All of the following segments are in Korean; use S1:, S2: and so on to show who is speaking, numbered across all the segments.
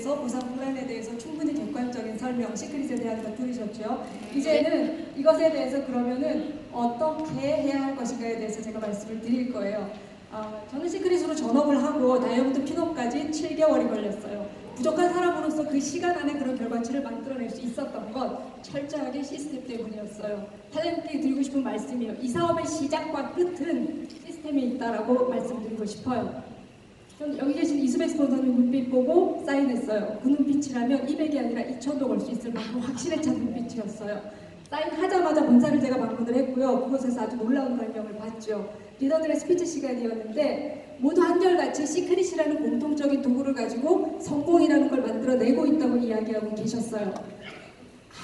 S1: 대해서 보상 플랜에 대해서 충분히 객관적인 설명, 시크릿에 대한 것 들으셨죠? 이제는 이것에 대해서 그러면은 어떻게 해야 할 것인가에 대해서 제가 말씀을 드릴 거예요. 저는 시크릿으로 전업을 하고 다이어부터 핀업까지 7개월이 걸렸어요. 부족한 사람으로서 그 시간 안에 그런 결과치를 만들어낼 수 있었던 건 철저하게 시스템 때문이었어요. 사장님께 드리고 싶은 말씀이에요. 이 사업의 시작과 끝은 시스템이 있다라고 말씀드리고 싶어요. 전 여기 계신 이수백 스폰서님 눈빛 보고 사인했어요. 그 눈빛이라면 200이 아니라 2000도 걸 수 있을 만큼 확신에 찬 눈빛이었어요. 사인하자마자 본사를 제가 방문을 했고요. 그곳에서 아주 놀라운 설명을 받죠. 리더들의 스피치 시간이었는데 모두 한결같이 시크릿이라는 공통적인 도구를 가지고 성공이라는 걸 만들어내고 있다고 이야기하고 계셨어요.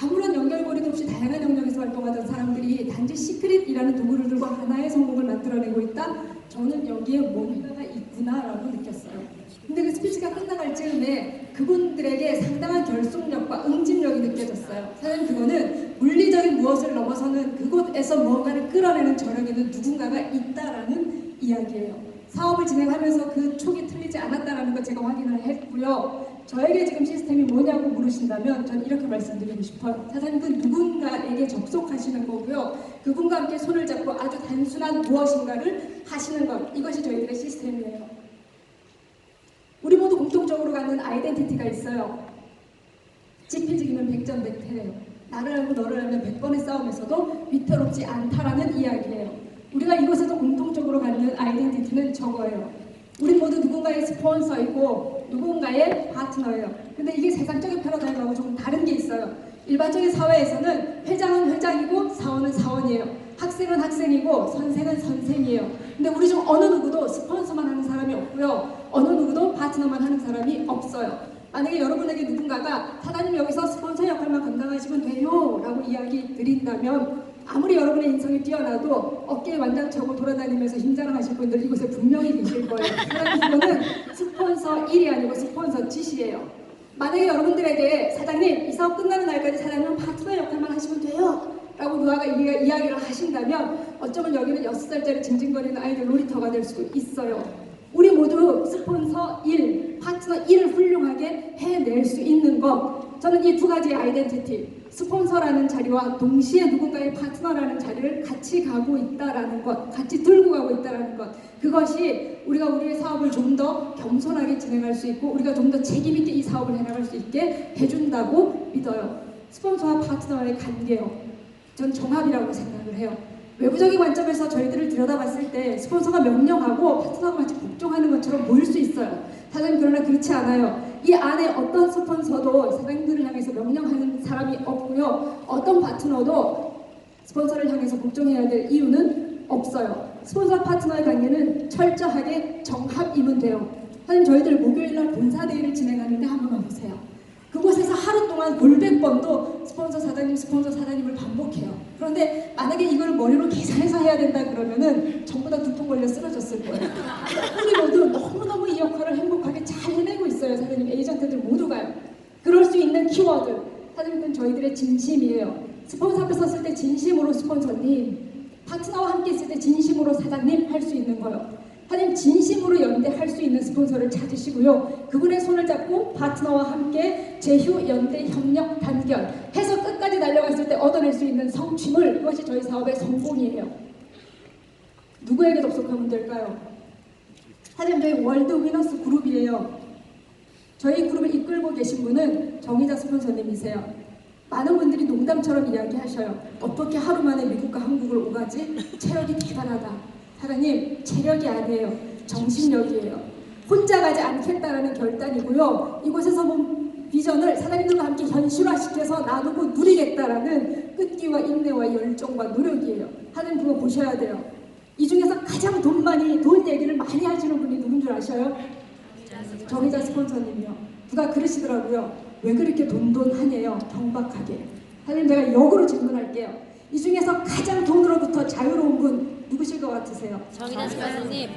S1: 아무런 연결고리도 없이 다양한 영역에서 활동하던 사람들이 단지 시크릿이라는 도구를 들고 하나의 성공을 만들어내고 있다? 저는 여기에 뭔가가 있구나라고 느꼈어요. 근데 그 스피치가 끝나갈 즈음에 그분들에게 상당한 결속력과 응집력이 느껴졌어요. 사실 그거는 물리적인 무엇을 넘어서는 그곳에서 뭔가를 끌어내는 저력에는 누군가가 있다라는 이야기예요. 사업을 진행하면서 그 촉이 틀리지 않았다는 걸 제가 확인을 했고요. 저에게 지금 시스템이 뭐냐고 물으신다면 전 이렇게 말씀드리고 싶어요. 사장님은 누군가에게 접속하시는 거고요. 그분과 함께 손을 잡고 아주 단순한 무엇인가를 하시는 것. 이것이 저희들의 시스템이에요. 우리 모두 공통적으로 갖는 아이덴티티가 있어요. 지피지기면 백전백패예요. 나를 알고 너를 알면 100번의 싸움에서도 위태롭지 않다라는 이야기예요. 우리가 이곳에서 공통적으로 갖는 아이덴티티는 저거예요. 우리 모두 누군가의 스폰서이고 누군가의 파트너예요. 근데 이게 세상적인 패러다임하고 조금 다른 게 있어요. 일반적인 사회에서는 회장은 회장이고 사원은 사원이에요. 학생은 학생이고 선생은 선생이에요. 근데 우리 중 어느 누구도 스폰서만 하는 사람이 없고요. 어느 누구도 파트너만 하는 사람이 없어요. 만약에 여러분에게 누군가가 사장님 여기서 스폰서 역할만 감당하시면 돼요 라고 이야기 드린다면 아무리 여러분의 인성이 뛰어나도 어깨에 완장 차고 돌아다니면서 힘자랑하실 분들 이곳에 분명히 계실 거예요. 그거는 스폰서 1이 아니고 스폰서 짓이에요. 만약에 여러분들에게 사장님 이 사업 끝나는 날까지 사장님은 파트너 역할만 하시면 돼요 라고 누가가 이야기를 하신다면 어쩌면 여기는 6살짜리 징징거리는 아이들 놀이터가 될 수도 있어요. 우리 모두 스폰서 1, 파트너 1을 훌륭하게 해낼 수 있는 것. 저는 이 두 가지의 아이덴티티, 스폰서라는 자리와 동시에 누군가의 파트너라는 자리를 같이 가고 있다라는 것, 같이 들고 가고 있다라는 것. 그것이 우리가 우리의 사업을 좀 더 겸손하게 진행할 수 있고 우리가 좀 더 책임 있게 이 사업을 해나갈 수 있게 해준다고 믿어요. 스폰서와 파트너의 관계요. 전 정합이라고 생각을 해요. 외부적인 관점에서 저희들을 들여다봤을 때 스폰서가 명령하고 파트너가 마치 복종하는 것처럼 보일 수 있어요. 사장님 그러나 그렇지 않아요. 이 안에 어떤 스폰서도 사장님들을 향해서 명령하는 사람이 없고요. 어떤 파트너도 스폰서를 향해서 복종해야 될 이유는 없어요. 스폰서와 파트너의 관계는 철저하게 정합이면 돼요. 사장님 저희들 목요일날 본사대회를 진행하는데 한번 와보세요. 그곳에서 하루 동안 골백 번도 스폰서 사장님을 반복해요. 그런데 만약에 이걸 머리로 계산해서 해야 된다 그러면은 전부 다 두통 걸려 쓰러졌을 거예요. 우리 모두 너무너무 이 역할을 행복하게 잘 해내고 있어요. 사장님, 에이전트들 모두가요. 그럴 수 있는 키워드. 사장님은 저희들의 진심이에요. 스폰서 앞에 섰을 때 진심으로 스폰서님, 파트너와 함께 있을 때 진심으로 사장님 할 수 있는 거예요. 사장님 진심으로 연대할 수 있는 스폰서를 찾으시고요. 그분의 손을 잡고 파트너와 함께 제휴, 연대, 협력, 단결 해서 끝까지 달려갔을 때 얻어낼 수 있는 성취물, 그것이 저희 사업의 성공이에요. 누구에게 접속하면 될까요? 사장님 저희 월드 위너스 그룹이에요. 저희 그룹을 이끌고 계신 분은 정의자 스폰서님이세요. 많은 분들이 농담처럼 이야기하셔요. 어떻게 하루 만에 미국과 한국을 오가지? 체력이 대단하다. 사장님, 체력이 아니에요. 정신력이에요. 혼자 가지 않겠다라는 결단이고요. 이곳에서 본 비전을 사장님들과 함께 현실화시켜서 나누고 누리겠다라는 끈기와 인내와 열정과 노력이에요. 사장님 그거 보셔야 돼요. 이 중에서 가장 돈 얘기를 많이 하시는 분이 누군 줄 아셔요? 정의자 스폰서님이요. 누가 그러시더라고요. 왜 그렇게 돈하냐요? 경박하게. 사장님 제가 역으로 질문할게요. 이 중에서 가장 돈으로부터 자유로운 분 누구실 것 같으세요?
S2: 정의자 스폰서님.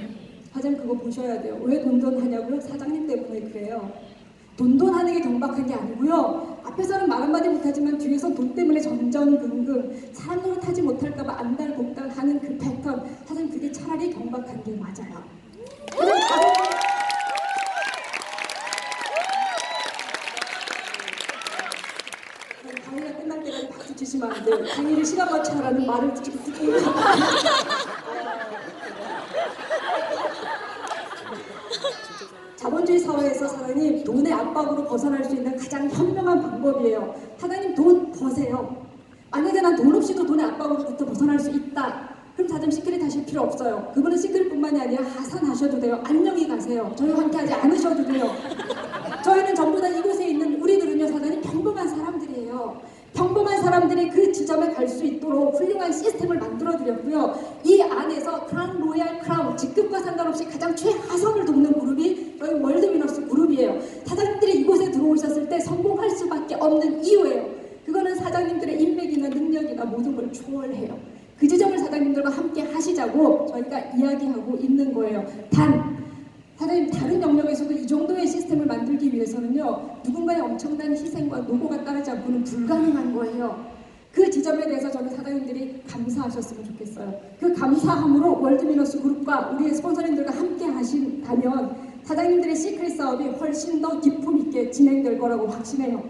S1: 사장님 그거 보셔야 돼요. 왜 돈하냐고요? 사장님 때문에 그래요. 돈하는 게 경박한 게 아니고요. 앞에서는 말 한마디 못하지만 뒤에서 돈 때문에 전전긍긍 사람 노릇하지 못할까봐 안달복달하는 그 패턴. 사장님 그게 차라리 경박한 게 맞아요. 붙이시면 안 돼요. 강의를 시간 맞춰 하라는 말을 듣고 자본주의 사회에서 사장님 돈의 압박으로 벗어날 수 있는 가장 현명한 방법이에요. 사장님 돈 버세요. 만약에 난 돈 없이도 돈의 압박으로부터 벗어날 수 있다. 그럼 사장님 시크릿 하실 필요 없어요. 그분은 시크릿뿐만이 아니라 하산하셔도 돼요. 안녕히 가세요. 저희와 함께 하지 않으셔도 돼요. 저희는 전부 다 이곳에 있는 우리들은요 사장님 평범한 사람들이에요. 평범한 사람들이 그 지점에 갈 수 있도록 훌륭한 시스템을 만들어드렸고요. 이 안에서 크라운 로얄 크라운 직급과 상관없이 가장 최하선을 돕는 그룹이 저희 월드위너스 그룹이에요. 사장님들이 이곳에 들어오셨을 때 성공할 수밖에 없는 이유예요. 그거는 사장님들의 인맥이나 능력이나 모든 걸 초월해요. 그 지점을 사장님들과 함께 하시자고 저희가 이야기하고 있는 거예요. 단 사장님 다른 영역에서도 이 정도의 시스템을 만들기 위해서는요 누군가의 엄청난 희생과 노고가 따르지 않고는 불가능한 거예요. 그 지점에 대해서 저는 사장님들이 감사하셨으면 좋겠어요. 그 감사함으로 월드위너스 그룹과 우리의 스폰서님들과 함께 하신다면 사장님들의 시크릿 사업이 훨씬 더 기품 있게 진행될 거라고 확신해요.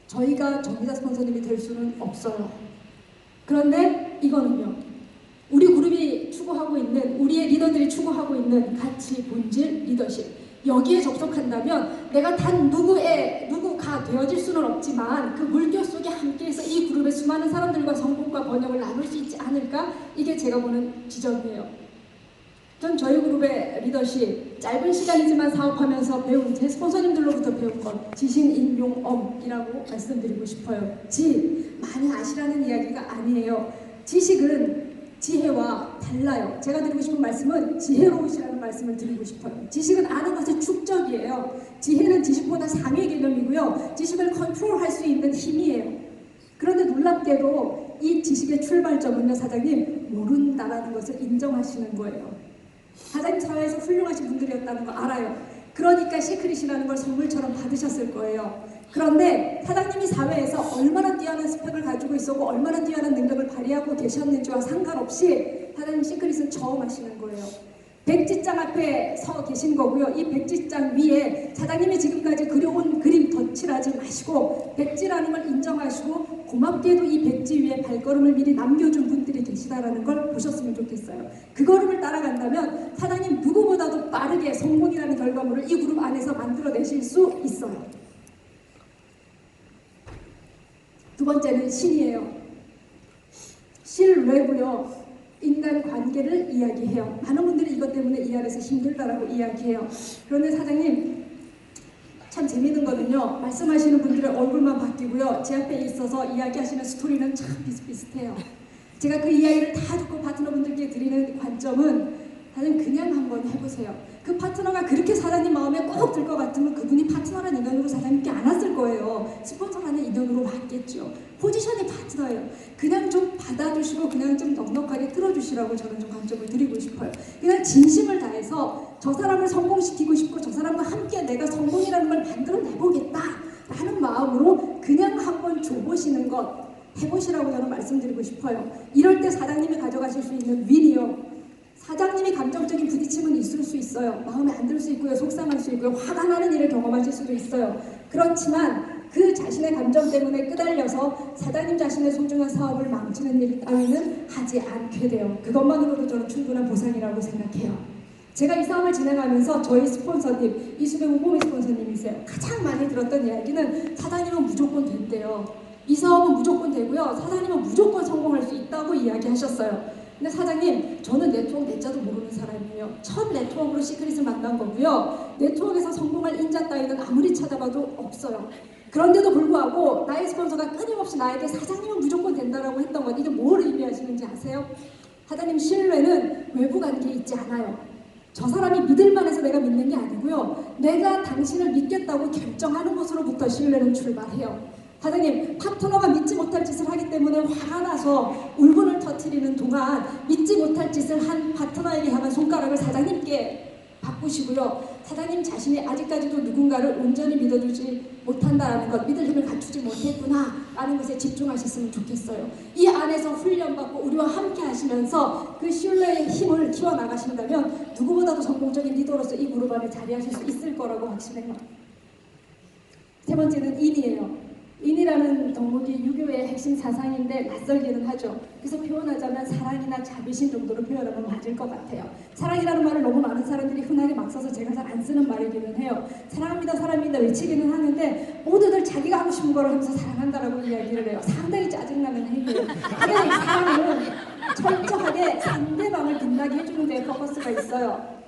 S1: 저희가 전기자 스폰서님이 될 수는 없어요. 그런데 이거는요 우리 그룹이 추구하고 있는 우리의 리더들이 추구하고 있는 가치, 본질, 리더십 여기에 접속한다면 내가 단 누구가 되어질 수는 없지만 그 물결 속에 함께해서 이 그룹의 수많은 사람들과 성공과 번영을 나눌 수 있지 않을까? 이게 제가 보는 지점이에요. 전 저희 그룹의 리더십 짧은 시간이지만 사업하면서 배운 제 스폰서님들로부터 배운 것 지신인용엄이라고 말씀드리고 싶어요. 많이 아시라는 이야기가 아니에요. 지식은 지혜와 달라요. 제가 드리고 싶은 말씀은 지혜로우시라는 말씀을 드리고 싶어요. 지식은 아는 것의 축적이에요. 지혜는 지식보다 상위 개념이고요. 지식을 컨트롤할 수 있는 힘이에요. 그런데 놀랍게도 이 지식의 출발점은요 사장님 모른다라는 것을 인정하시는 거예요. 사장님 사회에서 훌륭하신 분들이었다는 거 알아요. 그러니까 시크릿이라는 걸 선물처럼 받으셨을 거예요. 그런데 사장님이 사회에서 얼마나 뛰어난 스펙을 가지고 있었고 얼마나 뛰어난 능력을 발휘하고 계셨는지와 상관없이 사장님 시크릿은 처음 하시는 거예요. 백지장 앞에 서 계신 거고요. 이 백지장 위에 사장님이 지금까지 그려온 그림 덧칠하지 마시고 백지라는 걸 인정하시고 고맙게도 이 백지 위에 발걸음을 미리 남겨준 분들이 계시다라는 걸 보셨으면 좋겠어요. 그 걸음을 따라간다면 사장님 누구보다도 빠르게 성공이라는 결과물을 이 그룹 안에서 만들어내실 수 있어요. 두 번째는 신이에요. 신뢰고요. 인간 관계를 이야기해요. 많은 분들이 이것 때문에 이 안에서 힘들다라고 이야기해요. 그런데 사장님 참 재밌는 거는요. 말씀하시는 분들의 얼굴만 바뀌고요. 제 앞에 있어서 이야기하시는 스토리는 참 비슷비슷해요. 제가 그 이야기를 다 듣고 파트너분들께 드리는 관점은 사장님 그냥 한번 해보세요. 그 파트너가 그렇게 사장님 마음에 꼭 들 것 같으면 그분이 파트너란 인연으로 사장님께 안 왔을 거예요. 스폰서라는 인연으로 왔겠죠. 포지션이 파트너예요. 그냥 좀 받아주시고 그냥 좀 넉넉하게 틀어주시라고 저는 좀 관점을 드리고 싶어요. 그냥 진심을 다해서 저 사람을 성공시키고 싶고 저 사람과 함께 내가 성공이라는 걸 만들어내보겠다 라는 마음으로 그냥 한번 줘보시는 것 해보시라고 저는 말씀드리고 싶어요. 이럴 때 사장님이 가져가실 수 있는 윈이요. 사장님이 감정적인 부딪힘은 있을 수 있어요. 마음에 안 들 수 있고요. 속상할 수 있고요. 화가 나는 일을 경험하실 수도 있어요. 그렇지만 그 자신의 감정 때문에 끄달려서 사장님 자신의 소중한 사업을 망치는 일 따위는 하지 않게 돼요. 그것만으로도 저는 충분한 보상이라고 생각해요. 제가 이 사업을 진행하면서 저희 스폰서님, 이수배 우보미 스폰서님이세요. 가장 많이 들었던 이야기는 사장님은 무조건 된대요. 이 사업은 무조건 되고요. 사장님은 무조건 성공할 수 있다고 이야기하셨어요. 근데 사장님, 저는 네트워크 내자도 모르는 사람이에요. 첫 네트워크로 시크릿을 만난 거고요. 네트워크에서 성공할 인자 따위는 아무리 찾아봐도 없어요. 그런데도 불구하고 나의 스폰서가 끊임없이 나에게 사장님은 무조건 된다라고 했던 건 이게 뭘 의미하시는지 아세요? 사장님, 신뢰는 외부 관계에 있지 않아요. 저 사람이 믿을만해서 내가 믿는 게 아니고요. 내가 당신을 믿겠다고 결정하는 것으로부터 신뢰는 출발해요. 사장님, 파트너가 믿지 못할 짓을 하기 때문에 화가 나서 울분을 터뜨리는 동안 믿지 못할 짓을 한 파트너에게 향한 손가락을 사장님께 바꾸시고요. 사장님 자신이 아직까지도 누군가를 온전히 믿어주지 못한다는 것, 믿을 힘을 갖추지 못했구나 라는 것에 집중하셨으면 좋겠어요. 이 안에서 훈련받고 우리와 함께 하시면서 그 신뢰의 힘을 키워나가신다면 누구보다도 성공적인 리더로서 이 그룹 안에 자리하실 수 있을 거라고 확신해요. 세 번째는 인이에요. 인이라는 덕목이 유교의 핵심 사상인데 낯설기는 하죠. 그래서 표현하자면 사랑이나 자비심 정도로 표현하면 맞을 것 같아요. 사랑이라는 말을 너무 많은 사람들이 흔하게 막 써서 제가 잘 안 쓰는 말이기는 해요. 사랑합니다, 사랑합니다 외치기는 하는데 모두들 자기가 하고 싶은 걸 하면서 사랑한다라고 이야기를 해요. 상당히 짜증나는 행위예요. 그래서 이 사랑은 철저하게 상대방을 빛나게 해주는 데 포커스가 있어요.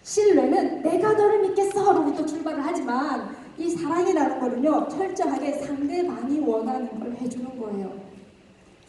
S1: 신뢰는 내가 너를 믿겠어로부터 출발을 하지만 이 사랑이라는 거는요, 철저하게 상대방이 원하는 걸 해주는 거예요.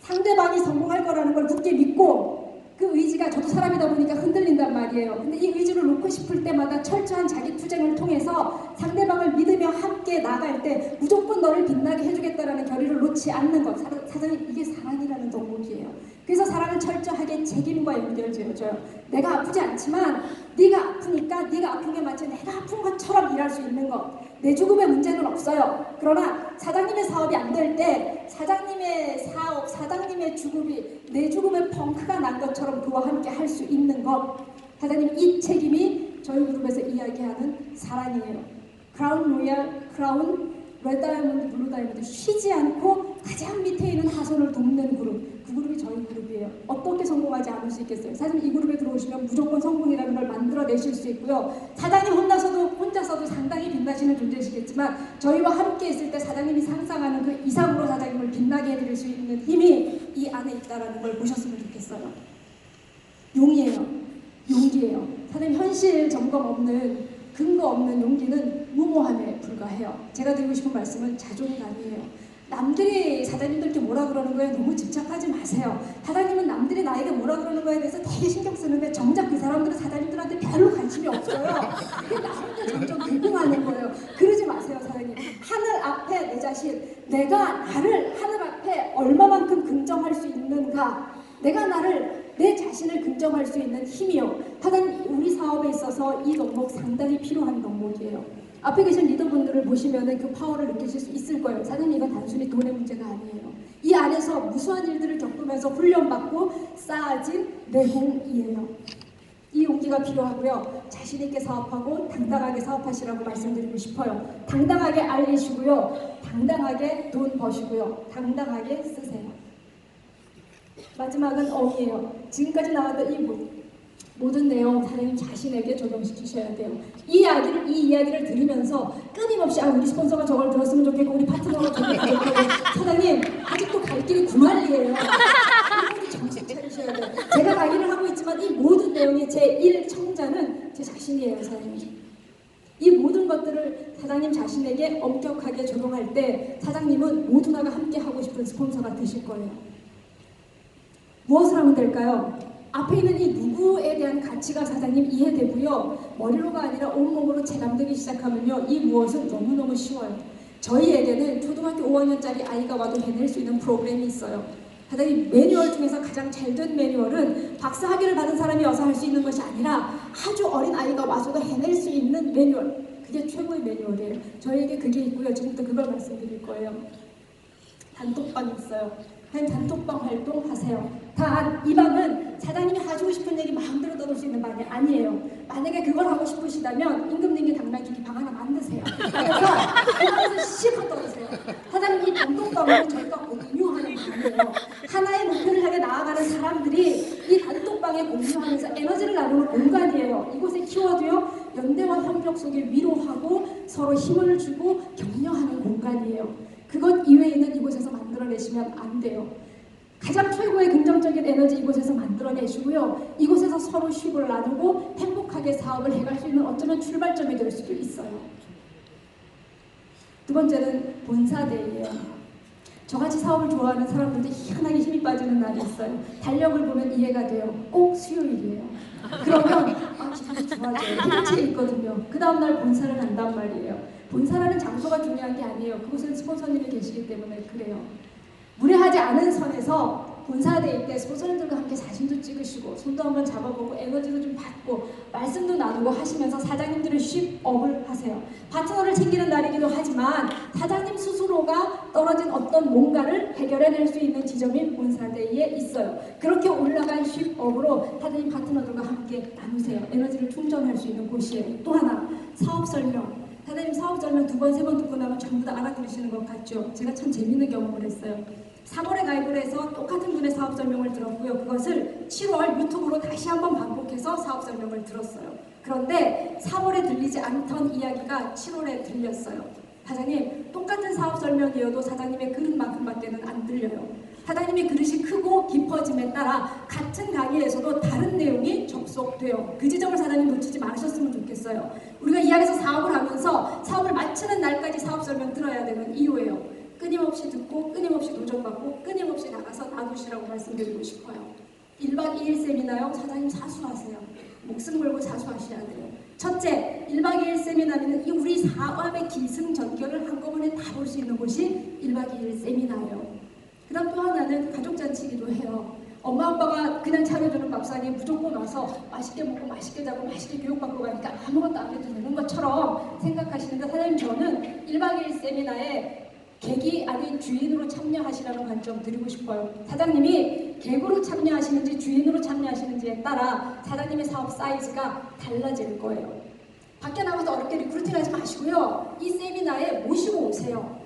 S1: 상대방이 성공할 거라는 걸 굳게 믿고 그 의지가, 저도 사람이다 보니까 흔들린단 말이에요. 근데 이 의지를 놓고 싶을 때마다 철저한 자기 투쟁을 통해서 상대방을 믿으며 함께 나갈 때 무조건 너를 빛나게 해주겠다라는 결의를 놓지 않는 것, 사장님 이게 사랑이라는 덕목이에요. 그래서 사랑은 철저하게 책임과 연결지어져요. 내가 아프지 않지만 네가 아프니까 네가 아픈 게 마치 내가 아픈 것처럼 일할 수 있는 것. 내 죽음의 문제는 없어요. 그러나 사장님의 사업이 안 될 때 사장님의 사업, 사장님의 죽음이 내 죽음의 펑크가 난 것처럼 그와 함께 할 수 있는 것. 사장님 이 책임이 저희 그룹에서 이야기하는 사랑이에요. 크라운 로얄, 크라운, 레드 다이아몬드, 블루 다이아몬드 쉬지 않고 가장 밑에 있는 하선을 돕는 그룹. 그 그룹이 저희 그룹이에요. 어떻게 성공하지 않을 수 있겠어요? 사실 이 그룹에 들어오시면 무조건 성공이라는 걸 만들어내실 수 있고요. 사장님 혼자서도 상당히 빛나시는 존재시겠지만 저희와 함께 있을 때 사장님이 상상하는 그 이상으로 사장님을 빛나게 해드릴 수 있는 힘이 이 안에 있다는 걸 보셨으면 좋겠어요. 용이에요. 용기예요. 사장님 현실 점검 없는 근거 없는 용기는 무모함에 불과해요. 제가 드리고 싶은 말씀은 자존감이에요. 남들이 사장님들께 뭐라 그러는 거에 너무 집착하지 마세요. 사장님은 남들이 나에게 뭐라 그러는 거에 대해서 되게 신경 쓰는데 정작 그 사람들은 사장님들한테 별로 관심이 없어요. 그게 나 혼자 점점 궁금하는 거예요. 그러지 마세요, 사장님. 하늘 앞에 내 자신, 내가 나를 하늘 앞에 얼마만큼 긍정할 수 있는가, 내가 내 자신을 긍정할 수 있는 힘이요. 사장님, 우리 사업에 있어서 이 덕목 상당히 필요한 덕목이에요. 앞에 계신 리더분들을 보시면 그 파워를 느끼실 수 있을 거예요. 사장님, 이건 단순히 돈의 문제가 아니에요. 이 안에서 무수한 일들을 겪으면서 훈련받고 쌓아진 내공이에요. 이 용기가 필요하고요. 자신 있게 사업하고 당당하게 사업하시라고 말씀드리고 싶어요. 당당하게 알리시고요. 당당하게 돈 버시고요. 당당하게 쓰세요. 마지막은 어이예요. 지금까지 나왔던 이 모든 내용 사장님 자신에게 적용시키셔야 돼요. 이 이야기를 들으면서 끊임없이 우리 스폰서가 저걸 들었으면 좋겠고 우리 파트너가 저걸 들었으면 좋겠고 사장님 아직도 갈 길이 구만리예요. 정신 차리셔야 돼요. 제가 강의를 하고 있지만 이 모든 내용의 제1 청자는 제 자신이에요. 사장님. 이 모든 것들을 사장님 자신에게 엄격하게 적용할 때 사장님은 모두나가 함께 하고 싶은 스폰서가 되실 거예요. 무엇을 하면 될까요? 앞에 있는 이 누구에 대한 가치가 사장님 이해되고요. 머리로가 아니라 온몸으로 체감되기 시작하면요. 이 무엇은 너무너무 쉬워요. 저희에게는 초등학교 5학년짜리 아이가 와도 해낼 수 있는 프로그램이 있어요. 사장님 매뉴얼 중에서 가장 잘된 매뉴얼은 박사학위를 받은 사람이 와서 할 수 있는 것이 아니라 아주 어린 아이가 와서도 해낼 수 있는 매뉴얼. 그게 최고의 매뉴얼이에요. 저희에게 그게 있고요. 지금부터 그걸 말씀드릴 거예요. 단톡방이 있어요. 단톡방 활동하세요. 이 방은 사장님이 하시고 싶은 얘기 마음대로 떠들 수 있는 방이 아니에요. 만약에 그걸 하고 싶으시다면 임금님께 당나귀기 방 하나 만드세요. 그래서 그 방에서 실컷 떠드세요. 사장님 이 단톡방은 저희가 공유하는 방이에요. 하나의 목표를 향해 나아가는 사람들이 이 단톡방에 공유하면서 에너지를 나누는 공간이에요. 이곳의 키워드요. 연대와 협력 속에 위로하고 서로 힘을 주고 격려하는 공간이에요. 그것 이외에는 이곳에서 만들어내시면 안 돼요. 가장 최고의 긍정적인 에너지 이곳에서 만들어내시고요. 이곳에서 서로 휴식을 나누고 행복하게 사업을 해갈 수 있는 어쩌면 출발점이 될 수도 있어요. 두 번째는 본사데이예요. 저같이 사업을 좋아하는 사람들도 희한하게 힘이 빠지는 날이 있어요. 달력을 보면 이해가 돼요. 꼭 수요일이에요. 그러면 기분이 좋아져요. 힘이 있거든요. 그 다음날 본사를 간단 말이에요. 본사라는 장소가 중요한 게 아니에요. 그곳엔 스폰서님이 계시기 때문에 그래요. 무례하지 않은 선에서 본사데이 때 스폰서님들과 함께 사진도 찍으시고 손도 한번 잡아보고 에너지도 좀 받고 말씀도 나누고 하시면서 사장님들을 쉽업을 하세요. 파트너를 챙기는 날이기도 하지만 사장님 스스로가 떨어진 어떤 뭔가를 해결해낼 수 있는 지점이 본사데이에 있어요. 그렇게 올라간 쉽업으로 사장님 파트너들과 함께 나누세요. 에너지를 충전할 수 있는 곳이에요. 또 하나 사업 설명. 사장님 사업 설명 2번, 3번 듣고 나면 전부 다 알아들으시는 것 같죠? 제가 참 재밌는 경험을 했어요. 3월에 가입을 해서 똑같은 분의 사업 설명을 들었고요. 그것을 7월 유튜브로 다시 한번 반복해서 사업 설명을 들었어요. 그런데 4월에 들리지 않던 이야기가 7월에 들렸어요. 사장님, 똑같은 사업 설명이어도 사장님의 그릇만큼밖에는 안 들려요. 사장님의 그릇이 크고 깊어짐에 따라 같은 강의에서도 다른 내용이 접속돼요. 그 지점을 사장님 놓치지 말으셨으면 좋겠어요. 우리가 이 안에서 사업을 하면서 사업을 마치는 날까지 사업 설명 들어야 되는 이유예요. 끊임없이 듣고 끊임없이 도전받고 끊임없이 나가서 놔두시라고 말씀드리고 싶어요. 1박 2일 세미나요. 사장님 사수하세요. 목숨 걸고 사수하셔야 돼요. 첫째, 1박 2일 세미나는 우리 사업의 기승전결을 한꺼번에 다 볼 수 있는 곳이 1박 2일 세미나예요. 그 다음 또 하나는 가족잔치기도 해요. 엄마 아빠가 그냥 차려주는 밥상에 무조건 와서 맛있게 먹고 맛있게 자고 맛있게 교육받고 가니까 아무것도 안 해도 되는 것처럼 생각하시는데 사장님 저는 1박 2일 세미나에 객이 아닌 주인으로 참여하시라는 관점 드리고 싶어요. 사장님이 객으로 참여하시는지 주인으로 참여하시는지에 따라 사장님의 사업 사이즈가 달라질 거예요. 밖에 나가서 어렵게 리크루팅 하지 마시고요. 이 세미나에 모시고 오세요.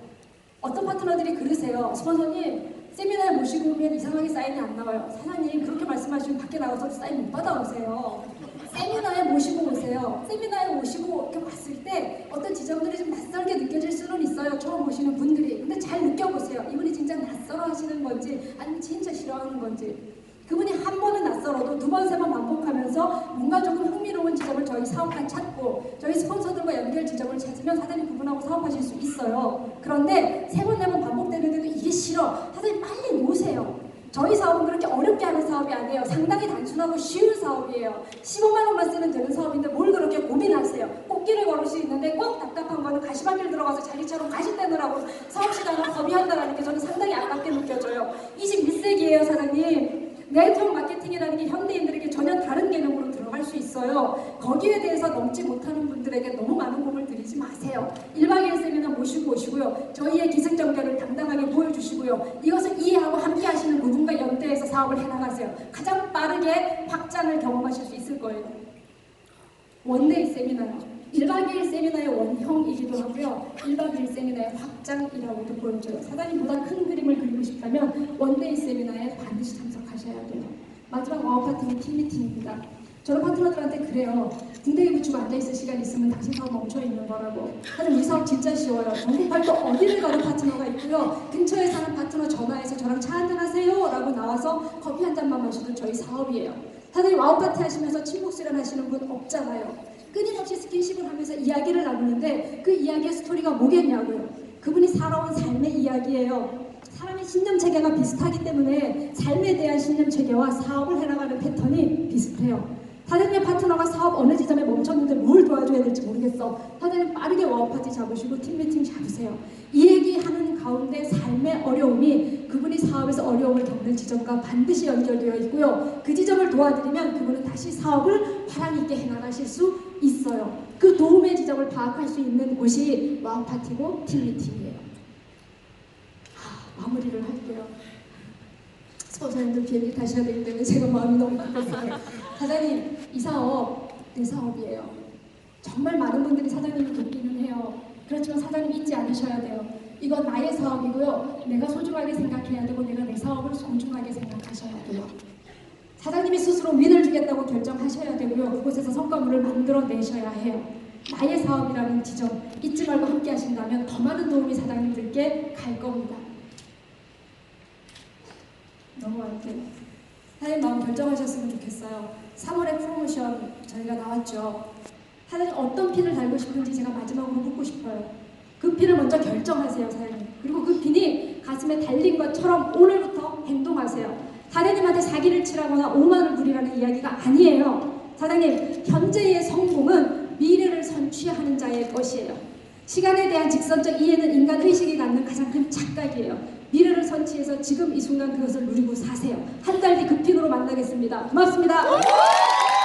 S1: 어떤 파트너들이 그러세요. 스폰서님 세미나에 모시고 오면 이상하게 사인이 안 나와요. 사장님 그렇게 말씀하시면 밖에 나가서 사인 못 받아오세요. 세미나에 모시고 오세요. 세미나에 모시고 이렇게 봤을 때 어떤 지점들이 좀 낯설게 느껴질 수는 있어요. 처음 보시는 분들이. 근데 잘 느껴보세요. 이분이 진짜 낯설어 하시는 건지 아니면 진짜 싫어하는 건지. 그분이 한 번은 낯설어도 2번, 3번 반복하면서 뭔가 조금 흥미로운 지점을 저희 사업관 찾고 저희 스폰서들과 연결 지점을 찾으면 사장님 그분하고 사업하실 수 있어요. 그런데 3번, 4번 반복되는데도 이게 싫어. 사장님 빨리 놓으세요. 저희 사업은 그렇게 어렵게 하는 사업이 아니에요. 상당히 단순하고 쉬운 사업이에요. 15만 원만 쓰면 되는 사업인데 뭘 그렇게 고민하세요. 꽃길을 걸을 수 있는데 꼭 답답한 거는 가시밭길 들어가서 자리처럼 가시 떼느라고 사업 시간을 허비한다는 게 저는 상당히 아깝게 느껴져요. 21세기예요 사장님. 네트워크 마케팅이라는 게 현대인들에게 전혀 다른 개념으로 들어갈 수 있어요. 거기에 대해서 넘지 못하는 분들에게 너무 많은 공을 들이지 마세요. 1박 2일 세미나 모시고 오시고요. 저희의 기승전결을 당당하게 보여주시고요. 이것을 이해하고 함께 하시는 그분과 연대해서 사업을 해나가세요. 가장 빠르게 확장을 경험하실 수 있을 거예요. 원데이 세미나요. 1박 2일 세미나의 원형이기도 하고요. 1박 2일 세미나의 확장이라고도 보여줘요. 사장님보다 큰 그림을 그리고 싶다면 원데이 세미나에 반드시 참석하셔야 돼요. 마지막 와우 파트는 팀 미팅입니다. 저는 파트너들한테 그래요. 등대기 붙이고 앉아있을 시간 있으면 당신 사업 멈춰있는 거라고. 하지만 이 사업 진짜 쉬워요. 전국 팔도 어디를 가도 파트너가 있고요. 근처에 사는 파트너 전화해서 저랑 차 한잔 하세요 라고 나와서 커피 한 잔만 마셔도 저희 사업이에요. 사장님 와우 파티 하시면서 침묵 수련하시는 분 없잖아요. 끊임없이 스킨십을 하면서 이야기를 나누는데 그 이야기의 스토리가 뭐겠냐고요. 그분이 살아온 삶의 이야기예요. 사람의 신념체계가 비슷하기 때문에 삶에 대한 신념체계와 사업을 해나가는 패턴이 비슷해요. 사장님 파트너가 사업 어느 지점에 멈췄는데 뭘 도와줘야 될지 모르겠어. 사장님 빠르게 와우파티 잡으시고 팀미팅 잡으세요. 이 얘기하는 가운데 삶의 어려움이 그분이 사업에서 어려움을 겪는 지점과 반드시 연결되어 있고요. 그 지점을 도와드리면 그분은 다시 사업을 파랑 있게 해나가실 수 있어요. 그 도움의 지점을 파악할 수 있는 곳이 와우파티고 팀미팅이에요. 마무리를 할게요. 스폰서님들 비행기 타셔야 되기 때문에 제가 마음이 너무 급했어요. 사장님, 이 사업 내 사업이에요. 정말 많은 분들이 사장님을 돕기는 해요. 그렇지만 사장님 잊지 않으셔야 돼요. 이건 나의 사업이고요. 내가 소중하게 생각해야 되고 내가 내 사업을 소중하게 생각하셔야 돼요. 사장님이 스스로 윈을 주겠다고 결정하셔야 되고요. 그곳에서 성과물을 만들어내셔야 해요. 나의 사업이라는 지점 잊지 말고 함께 하신다면 더 많은 도움이 사장님들께 갈 겁니다. 넘어갈게요. 사장님 마음 결정하셨으면 좋겠어요. 3월에 프로모션 저희가 나왔죠. 사장님 어떤 핀을 달고 싶은지 제가 마지막으로 묻고 싶어요. 그 핀을 먼저 결정하세요, 사장님. 그리고 그 핀이 가슴에 달린 것처럼 오늘부터 행동하세요. 사장님한테 사기를 치라거나 오만을 부리라는 이야기가 아니에요. 사장님, 현재의 성공은 미래를 선취하는 자의 것이에요. 시간에 대한 직선적 이해는 인간 의식이 갖는 가장 큰 착각이에요. 미래를 선취해서 지금 이 순간 그것을 누리고 사세요. 한 달 뒤 그 핀으로 만나겠습니다. 고맙습니다.